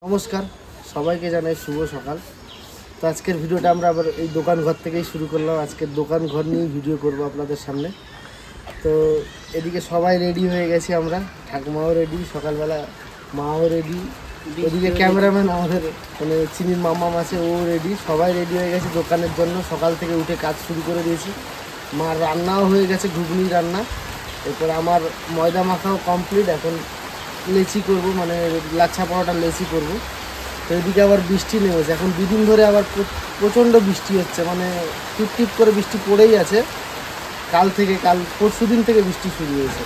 নমস্কার সবাইকে জানাই শুভ সকাল। তো আজকের ভিডিওটা আমরা আবার এই দোকান ঘর থেকেই শুরু করলাম। আজকের দোকান ঘর নিয়ে ভিডিও করব আপনাদের সামনে। তো এদিকে সবাই রেডি হয়ে গেছি, আমরা ঠাকুমাও রেডি, সকালবেলা মাও রেডি, ওদিকে ক্যামেরাম্যান আমাদের মানে চিনির মামা আছে, ও রেডি, সবাই রেডি হয়ে গেছে দোকানের জন্য। সকাল থেকে উঠে কাজ শুরু করে দিয়েছি। মার রান্নাও হয়ে গেছে, ঘুগনি রান্না। এরপর আমার ময়দা মাখাও কমপ্লিট। এখন লেচি করব, মানে লাচ্ছা পরোটা লেচি করব। তো এদিকে আবার বৃষ্টি নেমেছে, এখন দুদিন ধরে আবার প্রচণ্ড বৃষ্টি হচ্ছে, মানে টিপ টিপ করে বৃষ্টি পড়েই আছে। কাল পরশু দিন থেকে বৃষ্টি শুরু হয়েছে।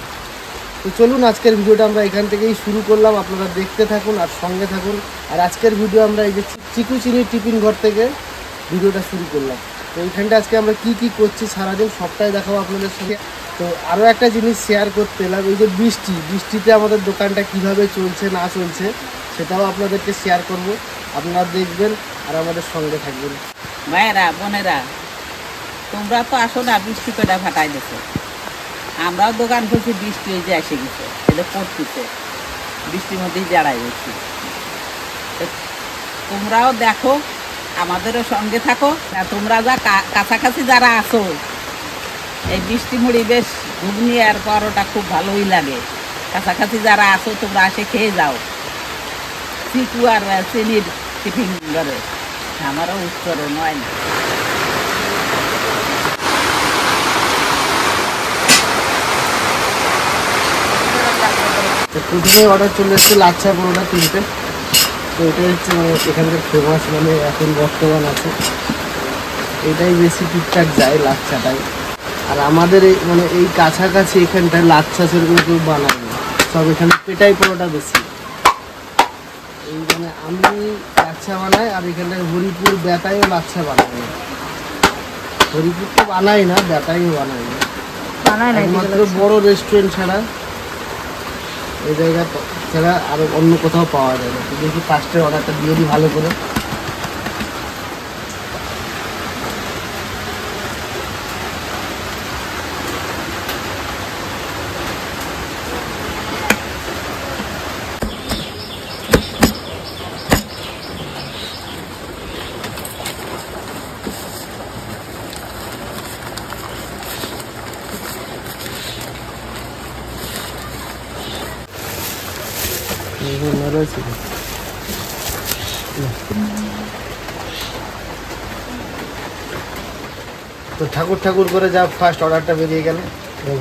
তো চলুন আজকের ভিডিওটা আমরা এখান থেকেই শুরু করলাম, আপনারা দেখতে থাকুন আর সঙ্গে থাকুন। আর আজকের ভিডিও আমরা এই যে চিকু চিনির টিফিন ঘর থেকে ভিডিওটা শুরু করলাম। তো এইখানটা আজকে আমরা কি কি করছি সারাদিন সবটাই দেখাবো আপনাদের সঙ্গে। তো আরও একটা জিনিস শেয়ার করতে এলাম, এই যে বৃষ্টিতে আমাদের দোকানটা কিভাবে চলছে না চলছে সেটাও আপনাদেরকে শেয়ার করব। আপনারা দেখবেন আর আমাদের সঙ্গে থাকবেন। মায়েরা বোনেরা, তোমরা তো আসো না, বৃষ্টি পেটা ফাটাই দিছো। আমরাও দোকান করছি, বৃষ্টি হয়ে যে এসে গেছে, এটা পড়তেছে, বৃষ্টির মধ্যেই দাঁড়াই গেছি। তোমরাও দেখো, আমাদেরও সঙ্গে থাকো। আর তোমরা যা কাছাকাছি যারা আসো, এই বৃষ্টি মুড়ি বেশ ঘুগনি আর পরোটা খুব ভালোই লাগে। কাছাকাছি যারা আসো তোমরা আসে খেয়ে যাও। চিকু আর চিনির টিফিন ঘরে আমারও উত্তরণ হয় না। প্রথমে অর্ডার চলে এসেছে লাচ্ছা পরোটা 3টে। তো এটাই হচ্ছে মানে এখানকার ফেমাস, মানে এখন বর্তমান আছে, এটাই বেশি টুকটাক যায় লাচ্ছাটাই। আর আমাদের এই মানে এই কাছাকাছি এখানটায় লাচ্ছা সেরকম কেউ বানায় না, সব এখানে পেটাই পরোটা বেশি। এই মানে আমি লাচ্ছা বানাই, আর এখানটায় হরিপুর বেতাইও লাচ্ছা বানাই না। হরিপুর তো বানাই না, বেতাইও বানাই না, একমাত্র বড় রেস্টুরেন্ট ছাড়া এই জায়গা ছাড়া আরও অন্য কোথাও পাওয়া যায় না। তো দেখি ফার্স্টের অর্ডারটা দিয়ে দিই ভালো করে। তো ঠাকুর করে যা ফার্স্ট অর্ডারটা বেরিয়ে গেল,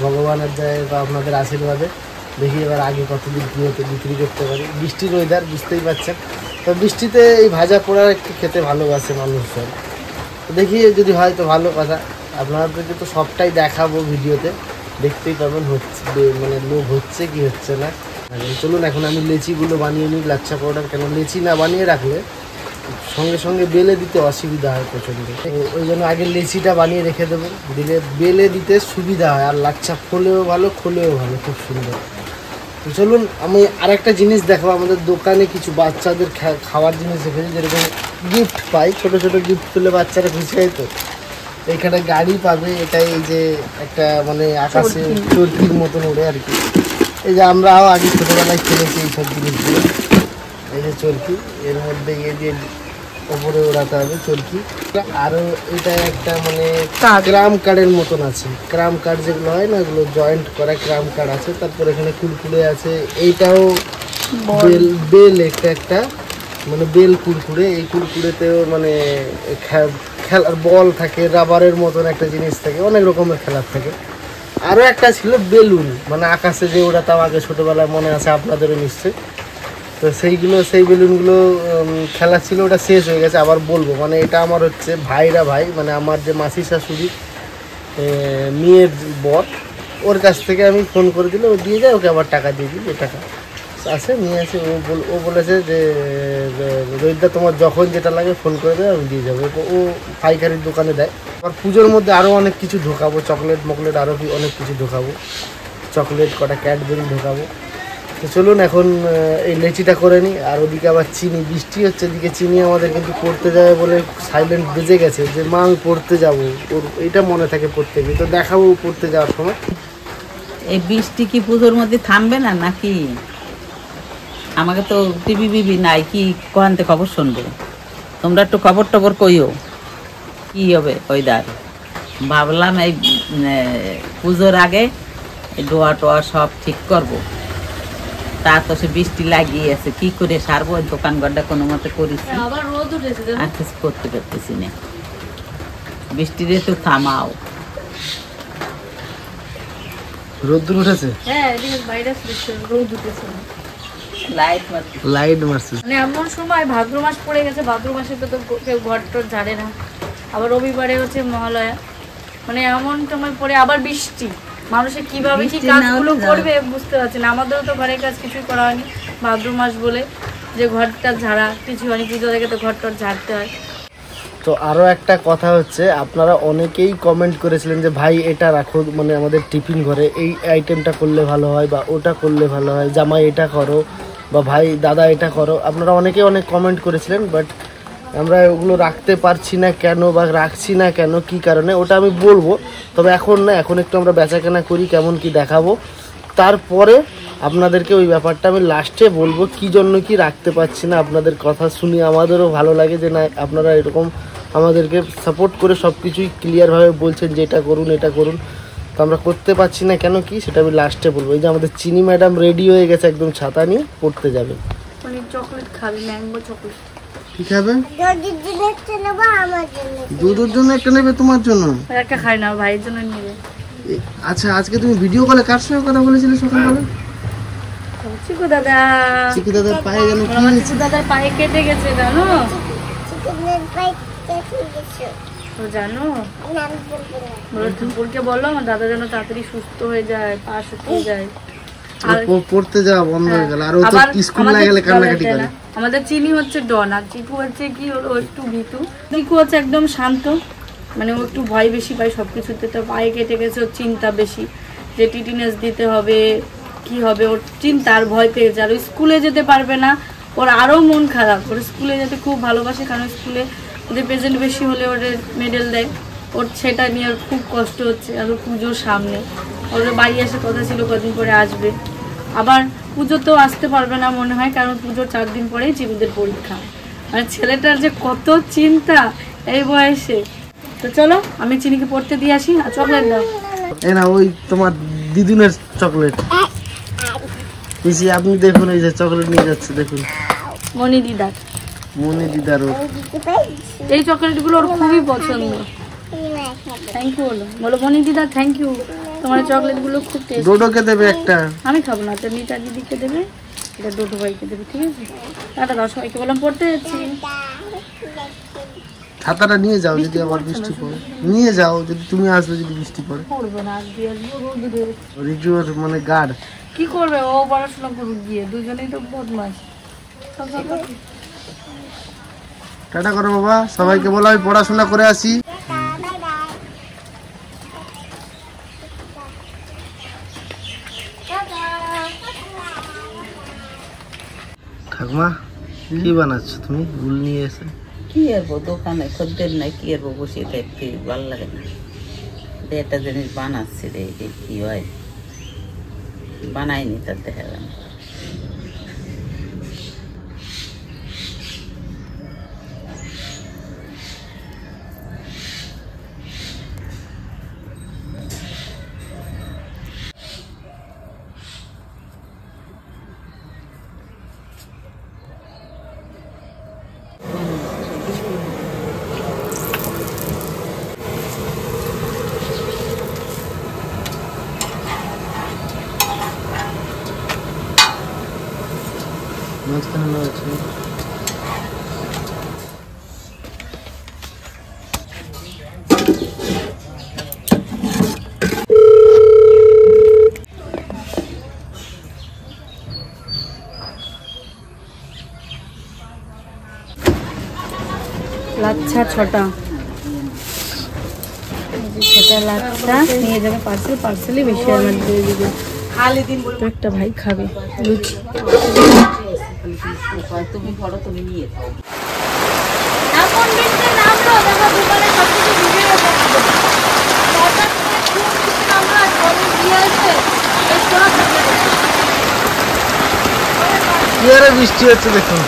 ভগবানের দয়ায় বা আপনাদের আশীর্বাদে দেখি এবার আগে কতদিন কী হতে বিক্রি করতে পারি। বৃষ্টির ওয়েদার বুঝতেই পারছেন, তো বৃষ্টিতে এই ভাজা পোড়া একটু খেতে ভালোবাসে মানুষজন। তো দেখি যদি হয় তো ভালো কথা, আপনাদেরকে তো সবটাই দেখাবো ভিডিওতে, দেখতেই পাবেন হচ্ছে মানে লোভ হচ্ছে কি হচ্ছে না। চলুন এখন আমি লেচিগুলো বানিয়ে নিই লাচ্ছা পরোটার। কেন লেচি না বানিয়ে রাখলে সঙ্গে সঙ্গে বেলে দিতে অসুবিধা হয় প্রচণ্ড, ওই জন্য আগে লেচিটা বানিয়ে রেখে দেবো, দিলে বেলে দিতে সুবিধা হয়। আর লাচ্ছা ফোলেও ভালো, খোলেও ভালো, খুব সুন্দর। তো চলুন আমি আরেকটা জিনিস দেখাবো। আমাদের দোকানে কিছু বাচ্চাদের খাওয়ার জিনিস রেখেছি, যেরকম গিফট পাই, ছোটো ছোটো গিফট পেলে বাচ্চারা খুশি হয়। তো এইখানে গাড়ি পাবে, এটাই এই যে একটা মানে আকাশে চরকির মতন ওড়ে আর কি। এই যে আমরাও আগে ছোটোবেলায় খেলেছি এইসব জিনিসগুলো। এই যে চরকি, এর মধ্যে ইয়ে দিয়ে ওপরে ওড়াতে হবে চরকি। আরও এটা একটা মানে ক্রাম কার্ডের মতন আছে, ক্রাম কার্ড যেগুলো হয় না, ওগুলো জয়েন্ট করা ক্রাম কার্ড আছে। তারপর এখানে কুরকুরে আছে, এইটাও বেল একটা মানে বেল কুরকুরে। এই কুরকুরেতেও মানে খেলার বল থাকে, রাবারের মতন একটা জিনিস থাকে, অনেক রকমের খেলার থাকে। আরও একটা ছিল বেলুন, মানে আকাশে যে ওড়াতাম আগে ছোটোবেলায়, মনে আছে আপনাদেরও নিশ্চয়ই। তো সেই বেলুনগুলো খেলা ছিল, ওটা শেষ হয়ে গেছে, আবার বলবো। মানে এটা আমার হচ্ছে ভাই, মানে আমার যে মাসি শাশুড়ি মেয়ের বর, ওর কাছ থেকে আমি ফোন করে দিলে ও দিয়ে যায়, ওকে আবার টাকা দিয়ে দিই, যে টাকা আসে নিয়ে আসে। ও বলেছে যে রোহিতদা তোমার যখন যেটা লাগে ফোন করে দেবে, আমি দিয়ে যাবো। ও পাইকারির দোকানে দেয়। আবার পুজোর মধ্যে আরও অনেক কিছু ঢোকাবো, চকলেট আরও অনেক কিছু ঢোকাবো, চকলেট কটা ক্যাডবেরি ঢোকাবো। তো চলুন এখন এই লেচিটা করে নিই। আর ওদিকে আবার চিনি, বৃষ্টি হচ্ছে, এদিকে চিনি আমাদের কিন্তু পড়তে যাবে বলে সাইলেন্ট বেজে গেছে, যে মা আমি পড়তে যাবো, ওর এটা মনে থাকে পড়তে গিয়ে। তো দেখাবো পড়তে যাওয়ার সময়। এই বৃষ্টি কি পুজোর মধ্যে থামবে না নাকি? আমাকে তো টিভি বিবি নাই, কি কোহান্তে খবর শুনবো? তোমরা একটু খবর টবর কইও কি হবে ওয়েদার। ভাবলাম এই পুজোর আগে এই ডোয়া টোয়া সব ঠিক করবো। তা তো সে বৃষ্টি লাগিয়ে আছে, কি করে সারবো? দোকান ঘরটা কোনো মতে করেছি, আবার রোদ উঠেছে আর কিছু করতে পারতেছি না। বৃষ্টিরে তো থামাও। রোদ্দুর উঠেছে, হ্যাঁ এদিকে বাইরে রোদ উঠেছে, লাইট মারতে লাইট মারছে। মানে এমন সময় ভাদ্র মাস পড়ে গেছে, ভাদ্র মাসে তো কেউ ঘর টর ঝাড়ে না। আবার রবিবারে হচ্ছে মহালয়া, মানে এমন সময় পরে আবার বৃষ্টি, মানুষে কিভাবে কি বৃষ্টি না কাজগুলো হলে করবে বুঝতে পারছি না। আমাদেরও তো ঘরের কাজ কিছুই করা হয়নি ভাদ্র মাস বলে, যে ঘরটা ঝাড়া কিছু হয়নি, পুজো থেকে তো ঘর টর ঝাড়তে হয়। তো আরও একটা কথা হচ্ছে, আপনারা অনেকেই কমেন্ট করেছিলেন যে ভাই এটা রাখো, মানে আমাদের টিফিন ঘরে এই আইটেমটা করলে ভালো হয় বা ওটা করলে ভালো হয়, জামাই এটা করো বা ভাই দাদা এটা করো। আপনারা অনেকেই অনেক কমেন্ট করেছিলেন, বাট আমরা ওগুলো রাখতে পারছি না কেন বা রাখছি না কেন, কি কারণে ওটা আমি বলবো। তবে এখন না, এখন একটু আমরা বেচাকেনা করি, কেমন কি দেখাবো, তারপরে আপনাদেরকে ওই ব্যাপারটা আমি লাস্টে বলবো কি জন্য কি রাখতে পারছি না। আপনাদের কথা শুনে আমাদেরও ভালো লাগে যে না আপনারা এরকম আমাদেরকে সাপোর্ট করে সব কিছুই ক্লিয়ারভাবে বলছেন যে এটা করুন এটা করুন। তো আমরা করতে পারছি না কেন কি, সেটা আমি লাস্টে বলবো। এই যে আমাদের চিনি ম্যাডাম রেডি হয়ে গেছে, একদম ছাতা নিয়ে পড়তে যাবে। মানে চকলেট খাবে, ম্যাঙ্গো চকলেট। ঠিক আছে, দুধের জন্য একটা নেবে, তোমার জন্য একটা খাই না, ভাইয়ের জন্য নেবে। আচ্ছা, আজকে তুমি ভিডিও কলে কার সঙ্গে কথা বলেছিলে সকালবেলা? চিকু দাদা, চিকু দাদার পায়ে গেল কি? আমার চিকু দাদার পায়ে কেটে গেছে জানো তো, জানো বলো ঠাকুরকে বলো আমার দাদা যেন তাড়াতাড়ি সুস্থ হয়ে যায়, পা শুকিয়ে যায়। আর পড়তে যাওয়া বন্ধ হয়ে গেল, আর ও তো আবার স্কুল না গেলে কান্নাকাটি করে। আমাদের চিনি হচ্ছে ডন, আর চিকু হচ্ছে কি ও একটু ভীতু। চিকু হচ্ছে একদম শান্ত, মানে ও একটু ভয় বেশি পায় সবকিছুতে। তো পায়ে কেটে গেছে, ওর চিন্তা বেশি, যে টিটিনেস দিতে হবে কি হবে, ওর চিন্তা আর ভয় পেয়ে যায়। আর স্কুলে যেতে পারবে না, ওর আরও মন খারাপ। ওর স্কুলে যেতে খুব ভালোবাসে, কারণ স্কুলে ওদের প্রেজেন্ট বেশি হলে ওদের মেডেল দেয়, ওর সেটা নিয়ে ওর খুব কষ্ট হচ্ছে। আর ওর পুজোর সামনে, ওর বাড়ি আসে কথা ছিল কদিন পরে আসবে, আবার পুজোতেও আসতে পারবে না মনে হয়, কারণ পুজোর 4 দিন পরেই চিকুদের পরীক্ষা। মানে ছেলেটার যে কত চিন্তা এই বয়সে। তো চলো আমি চিনিকে পড়তে দিয়ে আসি, আর চকলেট দাও। এই না, ওই তোমার দিদুনের চকলেট। পিসি আপনি দেখুন, এই যে চকলেট নিয়ে যাচ্ছে, দেখুন মনি দিদার, মনি দিদার। এই চকলেটগুলো ওর খুবই পছন্দ। থ্যাংক ইউ বলো, বলো মনি দিদা থ্যাংক ইউ, তোমার চকলেটগুলো খুব টেস্টি। ডোডোকে দেবে একটা। আমি খাবো না, তো মিতা দিদিকে দেবে, এটা ডোডো ভাইকে দেবে, ঠিক আছে? টাটা দাও সবাইকে, বললাম পড়তে যাচ্ছি। ছাতাটা নিয়ে যাও, যদি আবার বৃষ্টি পড়ে নিয়ে যাও, যদি তুমি আসবে, যদি বৃষ্টি পড়ে। পড়বে না, আজকে আসবো রোদে। রিজুর মানে গার্ড কি করবে ও, পড়াশোনা করুক গিয়ে, দুজনেই তো বদমাস। টাটা করো বাবা, সবাইকে বলো আমি পড়াশোনা করে আসি। ঠাকুমা কি বানাচ্ছ তুমি? উল নিয়ে এসে কি করবো, দোকানে খদ্দের নাই, কি করবো, বসে থাকতে ভালো লাগে না। একটা জিনিস বানাচ্ছি রে, কি হয় বানাইনি, তার দেখা যায় না। মাঝখানে রয়েছে। লাচ্ছা ছটা, ছটা লাচ্ছা নিয়ে যাবে পার্সেল, পার্সেলই বেশি আমার দিয়ে দিবে। একটা ভাই খাবে লুচি। তুমি পড়ো, তুমি নিয়ে যাও। এমন বৃষ্টি নামলো, দেখো দোকানে সবকিছু ভিজে গেছে। হঠাৎ করে খুব বৃষ্টি নামলো, আর জলে দিয়ে আছে, এই সোনা থাকলে কি আরে বৃষ্টি হচ্ছে দেখুন।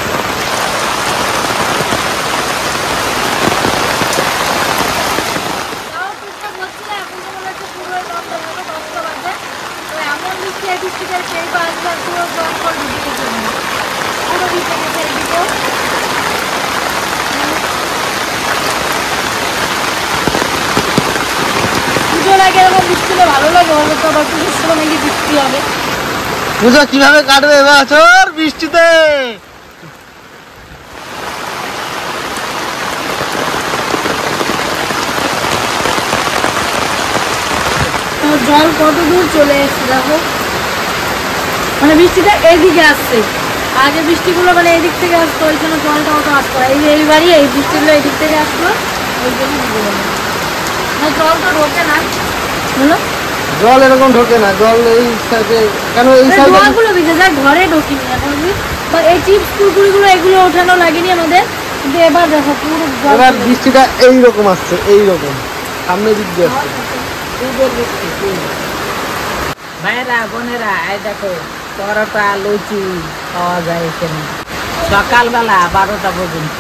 ভালো লাগে, বলো তো আবার পুজোর সময় নাকি বৃষ্টি হবে। পুজো কিভাবে কাটবে এবছর বৃষ্টিতে? জল কত দূর চলে এসছে দেখো, মানে বৃষ্টিটা এইদিকে আসছে, আগে বৃষ্টিগুলো মানে এদিক থেকে আসতো, ওই জন্য জলটা অত আসতো। এইবারই এই বৃষ্টিগুলো এদিক থেকে আসলো, ওই জন্য জল তো ঢোকে না। বলো জল এরকম ঢোকে না, জল এই সাইডে কেন, এই সাইডে জলগুলো ভিজে যায়, ঘরে ঢোকিনি এখন। এই চিপস কুরকুরিগুলো এগুলো ওঠানো লাগেনি আমাদের, কিন্তু এবার দেখো পুরো এবার বৃষ্টিটা এইরকম আসছে, এইরকম সামনে দিক দিয়ে আসছে। ভাইয়েরা বোনেরা, এই দেখো পরোটা লুচি পাওয়া যায় এখানে সকালবেলা 12টা পর্যন্ত।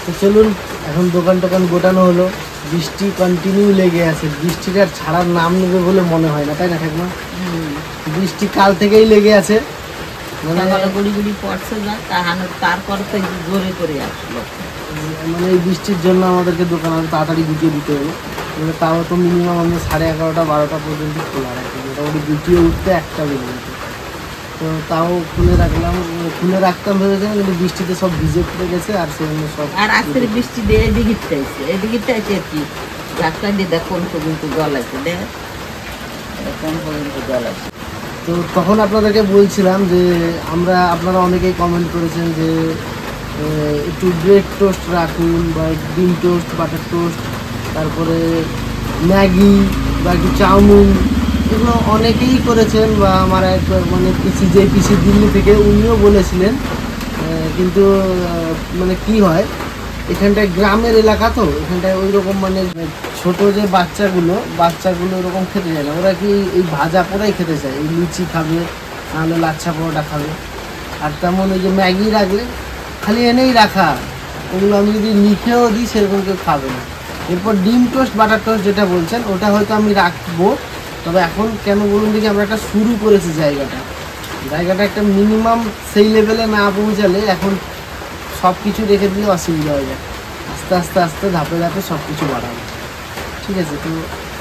তো চলুন, এখন দোকান টোকান গোটানো হলো, বৃষ্টি কন্টিনিউ লেগে আছে, বৃষ্টিটা ছাড়ার নাম নেবে বলে মনে হয় না, তাই না ঠাকুমা? বৃষ্টি কাল থেকেই লেগে আছে, মানে গুড়ি গুড়ি পড়ছে না, তারপর তো জোরে করে আসলো। মানে এই বৃষ্টির জন্য আমাদেরকে দোকান আরো তাড়াতাড়ি গুটিয়ে দিতে হবে, মানে তাও তো মিনিমাম আমরা 11:30 12টা পর্যন্ত খোলা রাখি, মোটামুটি গুটিয়ে উঠতে 1টা বেজে যেত। তো তাও খুলে রাখতাম ভেবেছিলাম, কিন্তু বৃষ্টিতে সব ভিজে ফুটে গেছে, আর সেজন্য সব আর আজকের বৃষ্টি দিয়ে এদিকে চাইছে কি রাস্তা দিয়ে দেখ কোন পর্যন্ত জল আছে, দেখ কোন পর্যন্ত জল আছে। তো তখন আপনাদেরকে বলছিলাম যে আপনারা অনেকেই কমেন্ট করেছেন যে একটু ব্রেড টোস্ট রাখুন, বা ডিম টোস্ট, বাটার টোস্ট, তারপরে ম্যাগি বা একটু চাউমিন, এগুলো অনেকেই করেছেন। বা আমার এক মানে পিসি দিল্লি থেকে, উনিও বলেছিলেন, কিন্তু মানে কি হয়, এখানটায় গ্রামের এলাকা তো, এখানটায় ওই রকম মানে ছোট যে বাচ্চাগুলো ওরকম খেতে চায় না, ওরা কি এই ভাজা পোড়াই খেতে চায়, এই লুচি খাবে, নাহলে লাচ্ছা পরোটা খাবে। আর তেমন ওই যে ম্যাগি রাখলে খালি এনেই রাখা, ওগুলো আমি যদি লিখেও দিই সেরকম কেউ খাবে না। এরপর ডিম টোস্ট, বাটার টোস্ট যেটা বলছেন, ওটা হয়তো আমি রাখবো, তবে এখন কেন বলুন দেখি, আমরা একটা শুরু করেছি জায়গাটা একটা মিনিমাম সেই লেভেলে না পৌঁছালে এখন সব কিছু রেখে দিলে অসুবিধা হয়ে যায়, আস্তে আস্তে ধাপে সব কিছু বাড়াবো, ঠিক আছে? তো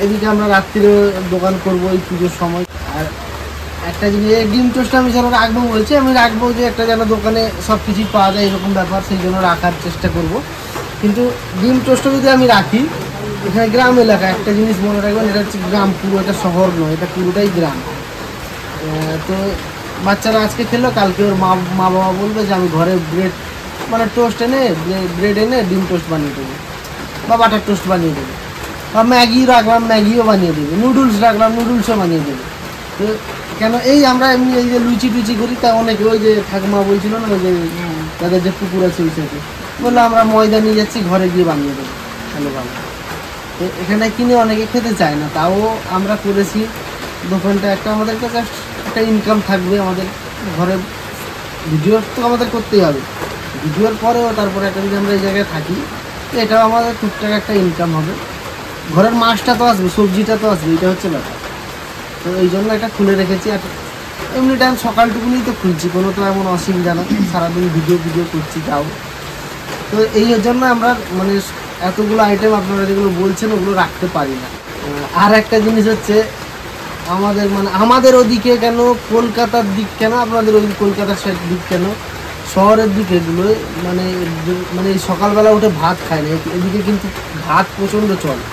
এদিকে আমরা রাত্রিরে দোকান করবো এই পুজোর সময়। আর একটা জিনিস, এই ডিম টোস্টটা আমি যেন রাখবো বলছি, আমি রাখবো যে একটা যেন দোকানে সব কিছুই পাওয়া যায় এরকম ব্যাপার, সেই জন্য রাখার চেষ্টা করব। কিন্তু ডিম টোস্টটা যদি আমি রাখি, এখানে গ্রাম এলাকা, একটা জিনিস মনে রাখবেন, এটা হচ্ছে গ্রাম, পুরো এটা শহর নয়, এটা পুরোটাই গ্রাম। তো বাচ্চারা আজকে খেলো, কালকে ওর মা বাবা বলবে যে আমি ঘরে টোস্ট এনে, ব্রেড এনে ডিম টোস্ট বানিয়ে দেবো, বা বাটার টোস্ট বানিয়ে দেবো, বা ম্যাগি রাখলাম, ম্যাগিও বানিয়ে দেবে, নুডলস রাখলাম, নুডলসও বানিয়ে দেবে। তো কেন আমরা এমনি এই যে লুচি টুচি করি, তা অনেকে ওই যে ঠাকুমা বলছিল না, ওই যে তাদের যে পুকুর আছে ওই সাইডে, বললো আমরা ময়দা নিয়ে যাচ্ছি, ঘরে গিয়ে বানিয়ে দেবো, ভালো ভালো। তো এখানে কিনে অনেকে খেতে চায় না, তাও আমরা করেছি দোকানটা একটা, আমাদের কাছে একটা ইনকাম থাকবে, আমাদের ঘরে ভিডিও তো আমাদের করতেই হবে, ভিডিওর পরেও তারপরে একটা যদি আমরা এই জায়গায় থাকি, তো এটাও আমাদের টুকটাক একটা ইনকাম হবে, ঘরের মাছটা তো আসবে, সবজিটা তো আসবে, এটা হচ্ছে ব্যাপার। তো এই জন্য এটা খুলে রেখেছি। আর এমনি টাইম সকালটুকুনি তো খুলছি, কোনো তো এমন অসুবিধা না, সারাদিন ভিডিও করছি তাও। তো এই জন্য আমরা মানে এতগুলো আইটেম আপনারা যেগুলো বলছেন ওগুলো রাখতে পারি না। আর একটা জিনিস হচ্ছে, আমাদের ওদিকে কেন, কলকাতার দিক কেন, আপনাদের ওই কলকাতার সাইড দিক কেন, শহরের দিকে এগুলো মানে এই সকালবেলা উঠে ভাত খায় না, এদিকে কিন্তু ভাত প্রচণ্ড চলে,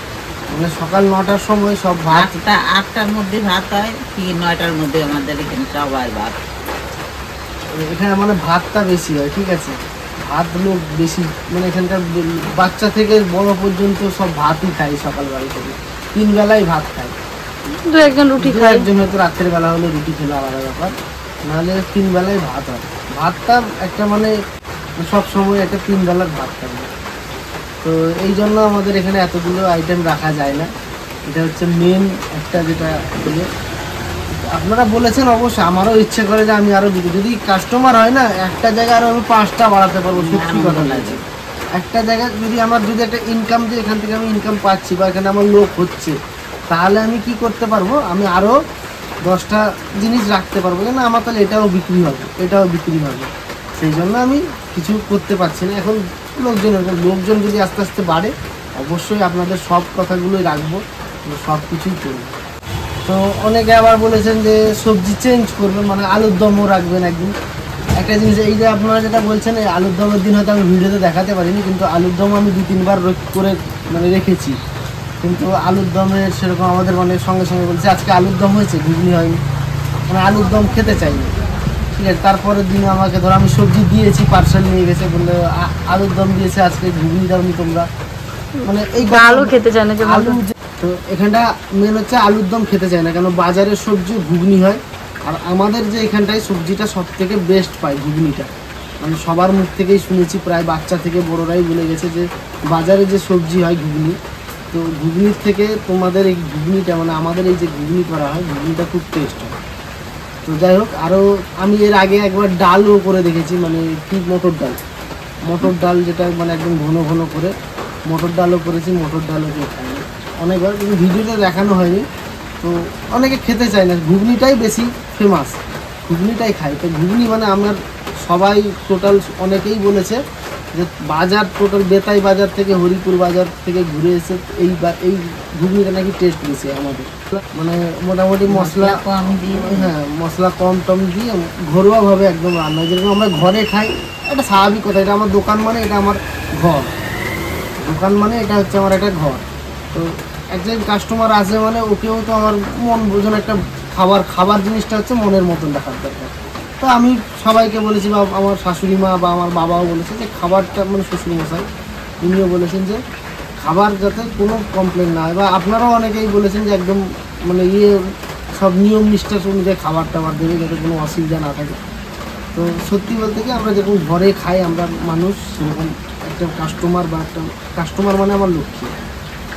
মানে সকাল 9টার সময় সব ভাত, 8টার মধ্যে ভাত হয় কি 9টার মধ্যে, আমাদের এখানে সবাই ভাত, এখানে মানে ভাতটা বেশি হয়, ঠিক আছে? ভাত লোক বেশি, মানে এখানকার বাচ্চা থেকে বড় পর্যন্ত সব ভাতই খায় সকালবেলা থেকে, 3 বেলায় ভাত খায়, দু একজন রুটি খায়, একজন হয়তো রাত্রের বেলা হলে রুটি খেলে আলাদা ব্যাপার, নাহলে 3 বেলায় ভাত হয়। ভাতটা একটা মানে সব সময় একটা 3 বেলার ভাত থাকবে। তো এই জন্য আমাদের এখানে এতগুলো আইটেম রাখা যায় না, এটা হচ্ছে মেন একটা যেটা হলো। আপনারা বলেছেন অবশ্যই, আমারও ইচ্ছে করে যে আমি আরও যদি কাস্টমার হয় না একটা জায়গায় আরও আমি 5টা বাড়াতে পারবো। সত্যি কথা বলছি, একটা জায়গায় যদি আমার যদি একটা ইনকাম দিয়ে এখান থেকে আমি ইনকাম পাচ্ছি বা এখানে আমার লোক হচ্ছে, তাহলে আমি কি করতে পারবো, আমি আরও 10টা জিনিস রাখতে পারবো যে না আমার তাহলে এটাও বিক্রি হবে, এটাও বিক্রি হবে। সেই জন্য আমি কিছু করতে পারছি না এখন। লোকজন যদি আস্তে আস্তে বাড়ে অবশ্যই আপনাদের সব কথাগুলোই রাখবো, সব কিছুই করবো। তো অনেকে আবার বলেছেন যে সবজি চেঞ্জ করবেন, মানে আলুর দমও রাখবেন একদিন। একটা জিনিস এই যে আপনারা যেটা বলছেন এই আলুর দমের দিন হয়তো আমি ভিডিওতে দেখাতে পারিনি, কিন্তু আলুর দম আমি 2-3বার করে মানে রেখেছি, কিন্তু আলুর দমের সেরকম আমাদের মানে সঙ্গে সঙ্গে বলছে আজকে আলুর দম হয়েছে, ঘুগনি হয়নি, মানে আলুর দম খেতে চাইনি। ঠিক আছে, তারপরের দিনে আমাকে ধরো আমি সবজি দিয়েছি, পার্সেল নিয়ে গেছে, বললে আলুর দম দিয়েছে আজকে, ঘুগনি দাওনি তোমরা, মানে এই আলু খেতে চায় না যে আলু। তো এখানটা মেন হচ্ছে আলুর দম খেতে চায় না, কেন বাজারের সবজি ঘুগনি হয়, আর আমাদের যে এখানটায় সবজিটা সব থেকে বেস্ট পাই ঘুগনিটা, মানে সবার মুখ থেকেই শুনেছি, প্রায় বাচ্চা থেকে বড়রাই বলে গেছে যে বাজারে যে সবজি হয় ঘুগনি, তো ঘুগনির থেকে তোমাদের এই ঘুগনিটা মানে আমাদের এই যে ঘুগনি করা হয় ঘুগনিটা খুব টেস্ট হয়। তো যাই হোক, আরও আমি এর আগে একবার ডালও করে দেখেছি, মানে কি মটর ডাল যেটা মানে একদম ঘন ঘন করে মটর ডালও করেছি, মটর ডালও খাই অনেকবার, কিন্তু ভিডিওতে দেখানো হয়নি। তো অনেকে খেতে চায় না, ঘুগনিটাই বেশি ফেমাস, ঘুগনিটাই খাই। তো ঘুগনি মানে আমার সবাই টোটাল অনেকেই বলেছে যে বাজার টোটাল বেতাই বাজার থেকে হরিপুর বাজার থেকে ঘুরে এসে এই ঘুগনিটা নাকি টেস্ট বেশি আমাদের, মানে মোটামুটি মশলা কম দিয়ে, হ্যাঁ মশলা কম টম দিয়ে ঘরোয়াভাবে একদম রান্না, যেরকম আমরা ঘরে খাই। এটা স্বাভাবিক কথা, এটা আমার দোকান মানে এটা আমার ঘর, দোকান মানে এটা হচ্ছে আমার একটা ঘর। তো একজন কাস্টমার আসে মানে ওকেও তো আমার মন বোঝানো একটা খাবার জিনিসটা হচ্ছে মনের মতন দেখার দরকার। তো আমি সবাইকে বলেছি, বা আমার শাশুড়ি মা বা আমার বাবাও বলেছে যে খাবারটা মানে শ্বশুর মশাই উনিও বলেছেন যে খাবার যাতে কোনো কমপ্লেন না হয়, বা আপনারাও অনেকেই বলেছেন যে একদম মানে সব নিয়ম নিষ্ঠা অনুযায়ী খাবার টাবার দেবে যাতে কোনো অসুবিধা না থাকে। তো সত্যি বলতে কি আমরা যখন ঘরে খাই আমরা মানুষ, সেরকম একটা কাস্টমার মানে আমার লক্ষ্মী,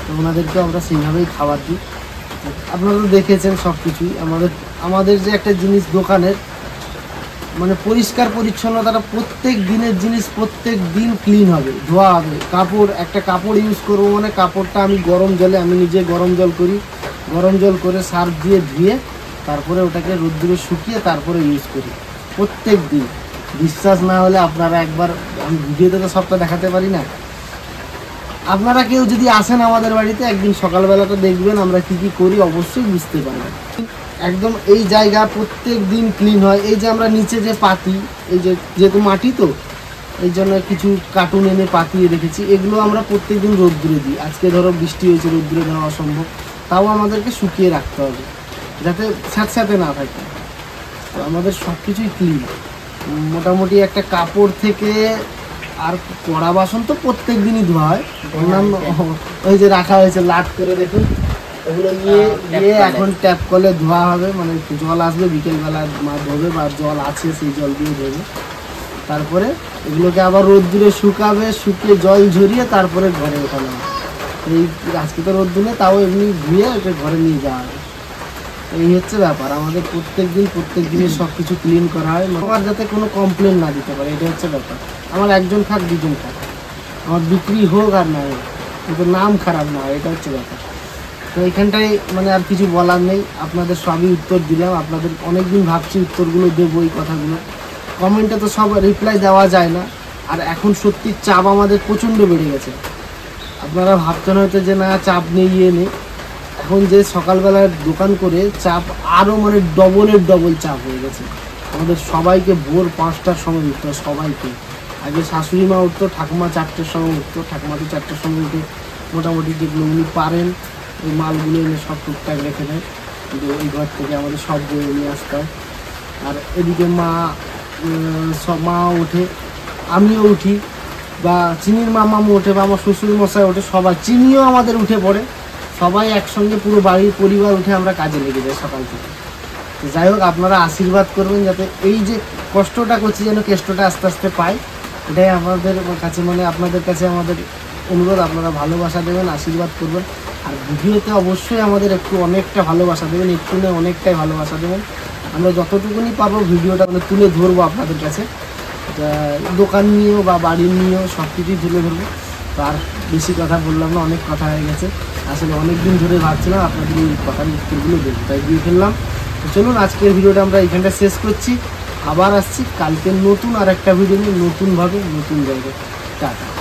তো ওনাদেরকেও আমরা সেইভাবেই খাবার দিই। আপনারা তো দেখেছেন সব কিছুই, আমাদের যে একটা জিনিস দোকানের মানে পরিষ্কার পরিচ্ছন্নতাটা প্রত্যেক দিনের জিনিস, প্রত্যেক দিন ক্লিন হবে, ধোয়া হবে। একটা কাপড় ইউজ করবো মানে কাপড়টা আমি আমি নিজে গরম জল করি, গরম জল করে সার্ফ দিয়ে ধুয়ে তারপরে ওটাকে রোদ্দুরে শুকিয়ে তারপরে ইউজ করি প্রত্যেক দিন। বিশ্বাস না হলে আপনারা একবার, আমি ভিডিওতে তো সবটা দেখাতে পারি না, আপনারা কেউ যদি আসেন আমাদের বাড়িতে একদিন সকালবেলাটা দেখবেন আমরা কি কি করি, অবশ্যই বুঝতে পারবেন। একদম এই জায়গা প্রত্যেক দিন ক্লিন হয়। এই যে আমরা নিচে যে পাতি, এই যে যেহেতু মাটি তো এই জন্য কিছু কার্টুন এনে পাতিয়ে রেখেছি, এগুলো আমরা প্রত্যেক দিন রোদ্দুরে দিই। আজকে ধরো বৃষ্টি হয়েছে, রোদ্দুরে দেওয়া অসম্ভব, তাও আমাদেরকে শুকিয়ে রাখতে হবে যাতে স্যাঁতস্যাঁতে না থাকে। তো আমাদের সব কিছুই ক্লিন, মোটামুটি একটা কাপড় থেকে আর কড়া বাসন তো প্রত্যেক দিনই ধোয়া হয়। অন্যান্য ওই যে রাখা হয়েছে লাট করে, দেখুন ওগুলো নিয়ে এখন ট্যাপ কলে ধোয়া হবে, মানে জল আসবে বিকেলবেলা মা ধোবে, বা জল আছে সেই জল দিয়ে ধোবে। তারপরে এগুলোকে আবার রোদ্দুরে শুকাবে, শুকিয়ে জল ঝরিয়ে তারপরে ঘরে ওঠানো হবে। এই আজকে তো রোদ্দুরে, তাও এমনি ধুয়ে ওকে ঘরে নিয়ে যাওয়া হবে। এই হচ্ছে ব্যাপার, আমাদের প্রত্যেক দিনের সব কিছু ক্লিন করা হয়, আমার যাতে কোনো কমপ্লেন না দিতে পারে, এটা হচ্ছে ব্যাপার। আমার একজন খাক দুজন খাক, আমার বিক্রি হোক আর না হোক, কিন্তু নাম খারাপ না হয়, এটা হচ্ছে ব্যাপার। তো এইখানটায় মানে আর কিছু বলার নেই, আপনাদের সবই উত্তর দিলাম। আপনাদের অনেকদিন ভাবছি উত্তরগুলো দেবো, এই কথাগুলো কমেন্টে তো সব রিপ্লাই দেওয়া যায় না। আর এখন সত্যি চাপ আমাদের প্রচণ্ড বেড়ে গেছে। আপনারা ভাবছেন হয়তো যে না চাপ নেই, নেই, এখন যে সকালবেলায় দোকান করে চাপ আরও মানে ডবল চাপ হয়ে গেছে আমাদের সবাইকে। ভোর 5টার সময় উঠতে হয় সবাইকে। আগে শাশুড়ি মা উঠতো, ঠাকুমা 4টের সময় উঠতো, ঠাকুমা তো 4টের সময় উঠে মোটামুটি যেগুলো উনি পারেন ওই মালগুলো এনে সব টুকটাক রেখে দেয়, কিন্তু ওই ঘর থেকে আমাদের সব বয়ে নিয়ে আসতে হয়। আর এদিকে মা ওঠে, আমিও উঠি, বা চিনির মামা ওঠে, বা আমার শ্বশুর মশাই ওঠে, সবাই, চিনিও আমাদের উঠে পড়ে, সবাই একসঙ্গে পুরো বাড়ির পরিবার উঠে আমরা কাজে লেগে যাই সকাল থেকে। তো যাই হোক, আপনারা আশীর্বাদ করবেন যাতে এই যে কষ্টটা করছি যেন কষ্টটা আস্তে আস্তে পাই, এটাই আমাদের কাছে মানে আপনাদের কাছে আমাদের অনুরোধ। আপনারা ভালোবাসা দেবেন, আশীর্বাদ করবেন। আর ভিডিওতে অবশ্যই আমাদের একটু অনেকটা ভালোবাসা দেবেন, একটু না অনেকটাই ভালোবাসা দেবেন। আমরা যতটুকুনি পারবো ভিডিওটা তুলে ধরবো আপনাদের কাছে, দোকান নিয়েও বা বাড়ি নিয়েও সব কিছুই তুলে ধরবো। তো আর বেশি কথা বললাম না, অনেক কথা হয়ে গেছে। আসলে অনেক দিন ধরে ভাবছিলাম আপনাদের এই কথার উত্তরগুলো দেবো, তাই দিয়ে ফেললাম। তো চলুন আজকের ভিডিওটা আমরা এখানটা শেষ করছি। আবার আসছি কালকে নতুন আর একটা ভিডিও নিয়ে, নতুনভাবে নতুন জায়গায়। টাটা।